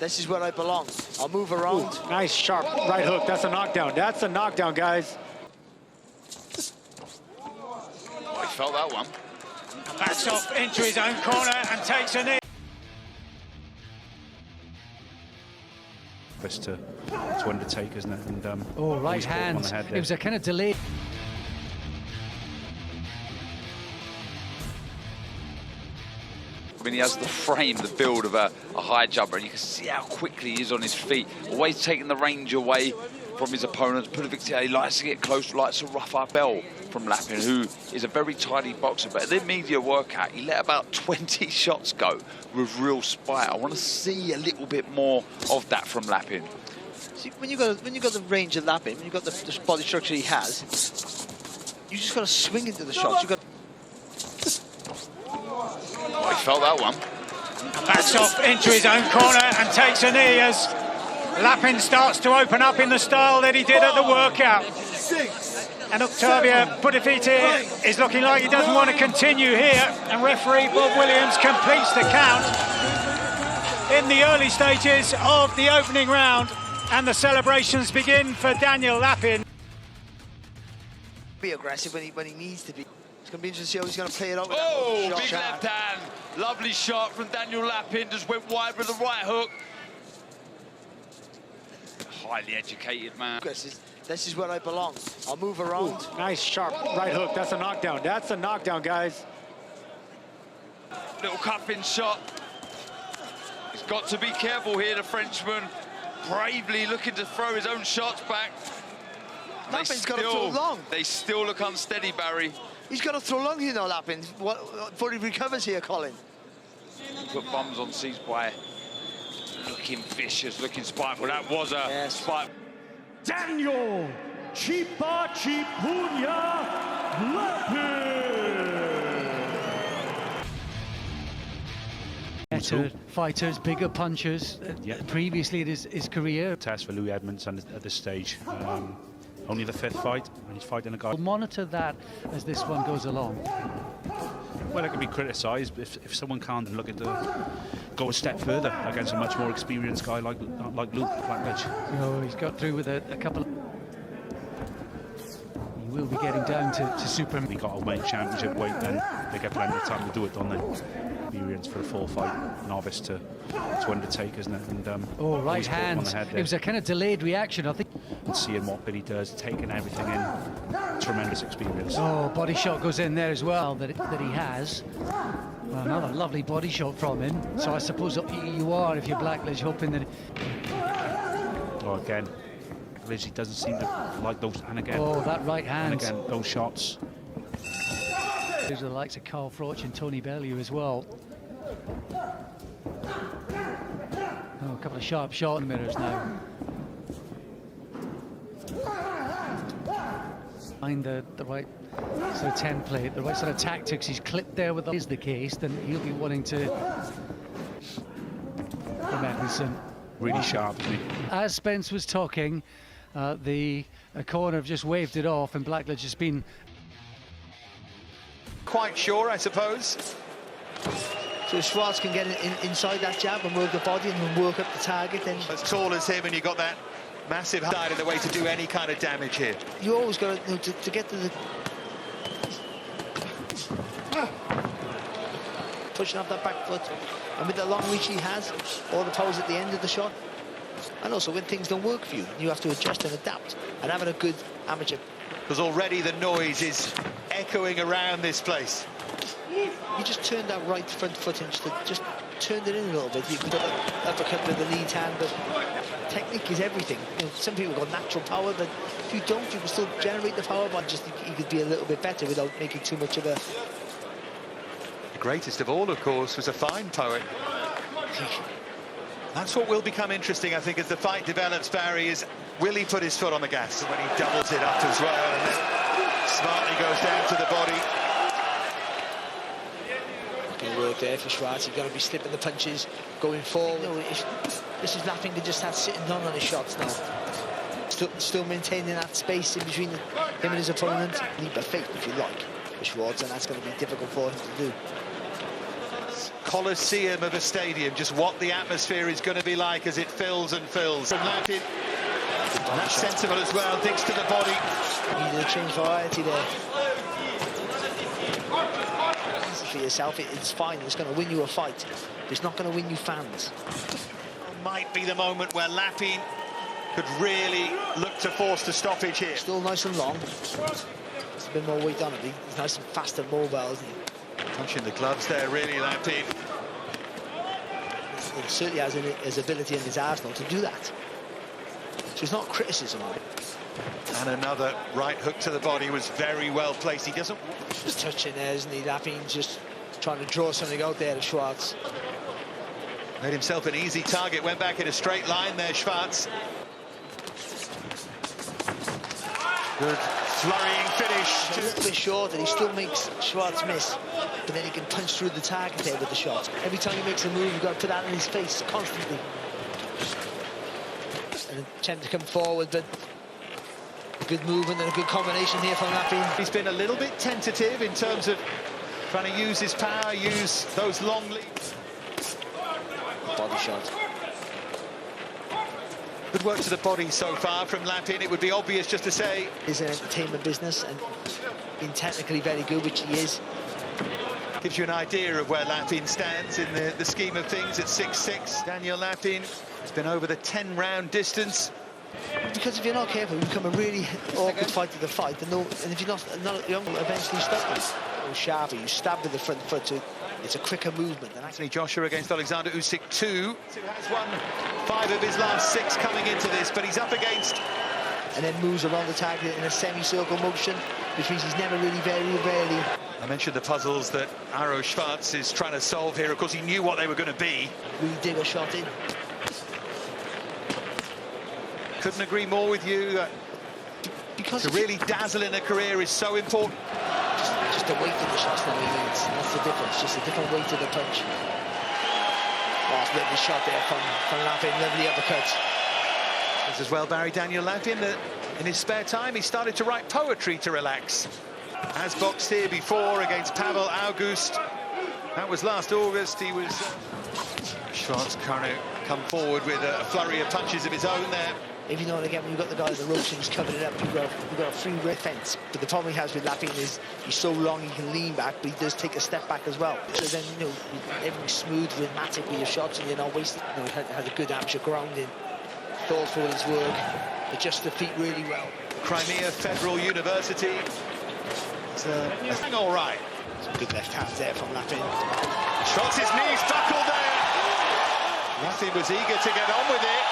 This is where I belong. I'll move around. Ooh, nice sharp right hook. That's a knockdown. That's a knockdown, guys. Oh, he felt that one. Backs off into his own corner and takes a knee. To undertake, isn't it? And, oh, right hand. It was a kind of delay. I mean, he has the frame, the build of a high jumper, and you can see how quickly he is on his feet. Always taking the range away from his opponents. He likes to get close, likes to rough up bell from Lapin, who is a very tidy boxer. But at the media workout, he let about 20 shots go with real spite. I want to see a little bit more of that from Lapin. See, when you got the range of Lapin, when you got the body structure he has, you just got to swing into the shots. You got. Oh, he felt that one. Backs off into his own corner and takes a knee as Lapin starts to open up in the style that he did at the workout. And Octavio Budafiti is looking like he doesn't want to continue here. And referee Bob Williams completes the count in the early stages of the opening round. And the celebrations begin for Daniel Lapin. Be aggressive when he needs to be. It's going to be interesting to see how he's going to play it out. Oh, big left hand. Lovely shot from Daniel Lapin. Just went wide with the right hook. Highly educated man. This is where I belong. I'll move around. Ooh, nice sharp right hook. That's a knockdown. That's a knockdown, guys. Little cupping shot. He's got to be careful here, the Frenchman. Bravely looking to throw his own shots back. Lapin's got to throw long. They still look unsteady, Barry. He's got to throw long here now, Lapin. Before he recovers here, Colin. Put bums on seats by looking vicious, looking spiteful. That was a spite. Daniel Lapin. Better fighters, bigger punchers. Previously in his career. Test for Louis Edmondson at this stage. Only the 5th fight, and he's fighting a guy. We'll monitor that as this one goes along. Well, it can be criticised if someone can't look at go a step further against a much more experienced guy like Luke Blackledge. Oh, he's got through with a couple of. He will be getting down to super. He got a weight championship weight, then they get plenty of time to do it, don't they? Experience for a full fight, novice to undertake, isn't it? And, oh, right hand. It was a kind of delayed reaction, I think. And seeing what Billy does, taking everything in, tremendous experience. Oh, body shot goes in there as well that he has. Well, another lovely body shot from him. So I suppose you are, if you're Blackledge, hoping that. Oh, again, Lizzie doesn't seem to like those. And again. Oh, that right hand. And again, those shots. Those are the likes of Carl Froch and Tony Bellew as well. Oh, a couple of sharp shot mirrors now. Find the right sort of template, the right sort of tactics. He's clipped there with is the case, then he'll be wanting to. From Edmondson. Really sharp, isn't he? As Spence was talking, the corner have just waved it off, and Blackledge has been. Quite sure, I suppose. So Schwartz can get inside that jab and work the body and then work up the target. Then as tall as him, and you've got that massive height in the way to do any kind of damage here. You always got to get to the pushing off that back foot, and with the long reach he has, all the power's at the end of the shot. And also when things don't work for you, you have to adjust and adapt. And having a good amateur. Because already the noise is echoing around this place. You just turned that right front foot and just turned it in a little bit. You could have uppercut with the lead hand, but technique is everything. You know, some people got natural power, but if you don't, you can still generate the power, but just you could be a little bit better without making too much of a. The greatest of all, of course, was a fine poet. That's what will become interesting, I think, as the fight develops, Barry, is will he put his foot on the gas when he doubles it up as well, and then smartly goes down to the body. Good work there for Schwartz. He's going to be slipping the punches going forward. No, this is Lapin can just have sitting down on his shots now. Still maintaining that space in between him and his opponent. Leap of faith, if you like, for Schwartz, and that's going to be difficult for him to do. coliseum of a stadium, just what the atmosphere is going to be like as it fills and fills. From Lapin, that's sensible as well, digs to the body. Needed a change variety there. For yourself, it's fine, it's going to win you a fight, but it's not going to win you fans. Might be the moment where Lapin could really look to force the stoppage here. Still nice and long. There's a bit more weight on it. He's nice and fast and mobile, isn't he? Punching the gloves there, really, Lapin. He certainly has his ability in his arsenal to do that. So it's not criticism of it. And another right hook to the body was very well placed. He doesn't... Just touching there, isn't he? Lapin just trying to draw something out there to Schwarz. Made himself an easy target, went back in a straight line there, Schwarz. Good flurrying finish. A little bit short, and he still makes Schwarz miss, but then he can punch through the target there with the shot. Every time he makes a move, you've got to put that in his face constantly. And attempt to come forward, but a good movement and a good combination here from Lapin. He's been a little bit tentative in terms of trying to use his power, use those long leads. Body shot. Good work to the body so far from Lapin. It would be obvious just to say... It's an entertainment business, and being technically very good, which he is. Gives you an idea of where Lapin stands in the scheme of things at 6'6". Daniel Lapin has been over the 10-round distance. Because if you're not careful, you become a really awkward fight to the fight, and if you're not you will eventually stop it. Or sharper, you stab with the front foot, so it's a quicker movement. And Anthony Joshua against Oleksandr Usyk 2. Who has won 5 of his last 6 coming into this, but he's up against... And then moves around the target in a semicircle motion, which means he's never really very rarely... I mentioned the puzzles that Aro Schwarz is trying to solve here. Of course, he knew what they were going to be. Really dig a shot in. Couldn't agree more with you. Because to really dazzle in a career is so important. Just the weight of the shots that he needs. That's the difference. Just a different weight of the punch. Oh, it's a lovely shot there from Lapin. Lovely uppercut. As well, Barry, Daniel Lapin, that in his spare time he started to write poetry to relax. Has boxed here before against Pavel August. That was last August. He was... Schwarz trying to come forward with a flurry of punches of his own there. If you know it again, when you've got the guy in the ropes and he's covered it up, you've got a free defence. But the problem he has with Lapin is he's so long he can lean back, but he does take a step back as well. So then, you know, everything's smooth, rhythmic with your shots, and you're not wasting. You know, he has a good amateur grounding, thoughtful in his work, adjusts the feet really well. Crimea Federal University. It's all right. Some good left hands there from Lapin. Shots his knees, buckled there. Lapin was eager to get on with it.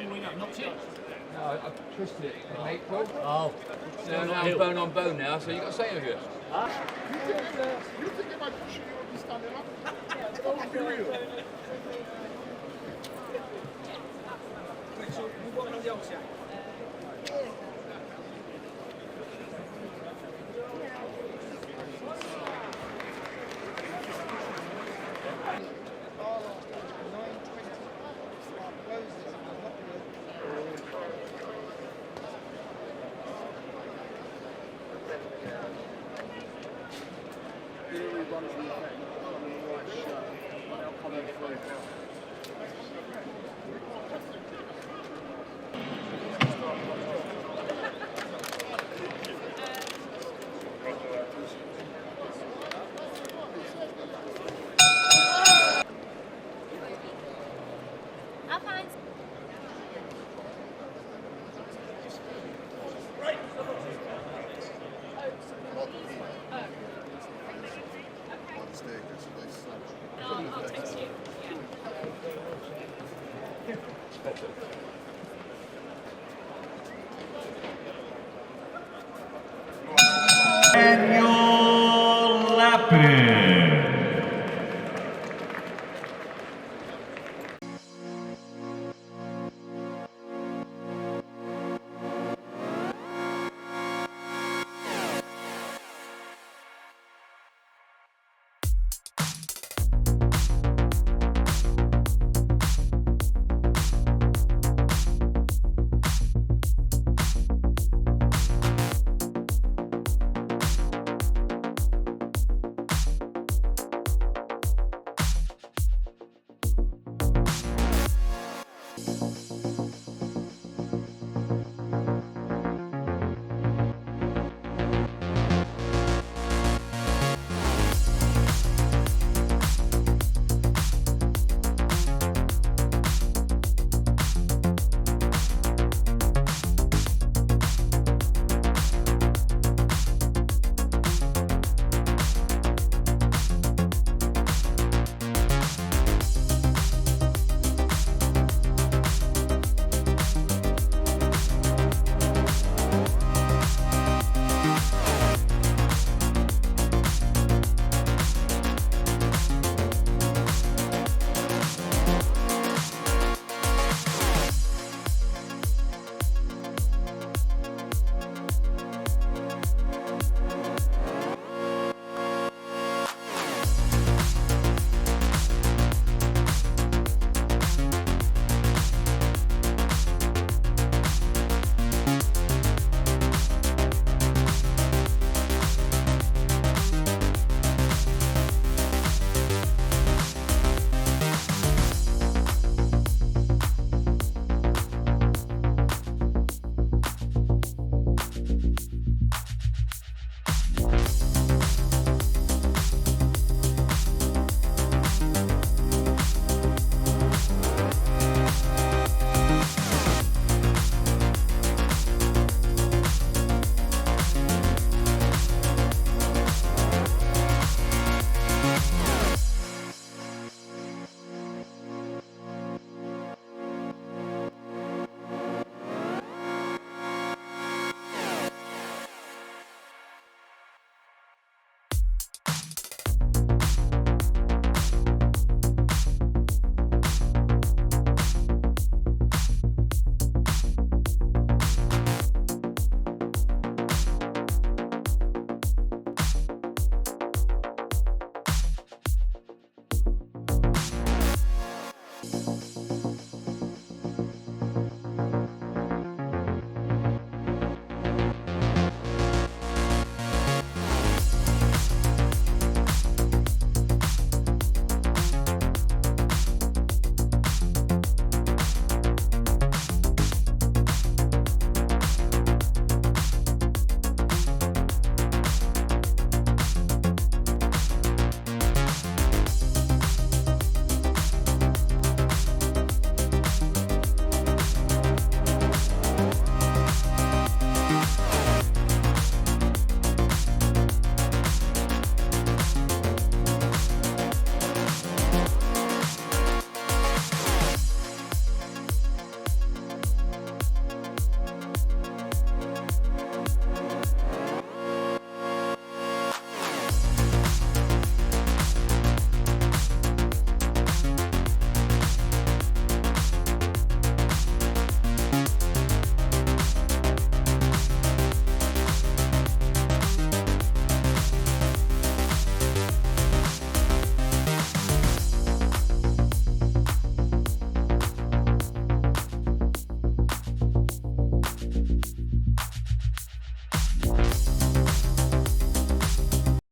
No, I twisted it in April. Oh. So now I'm bone on bone now, so you got to say it. You think about be standing up? Don't be real. So we've got on the outside. Daniel Lapin.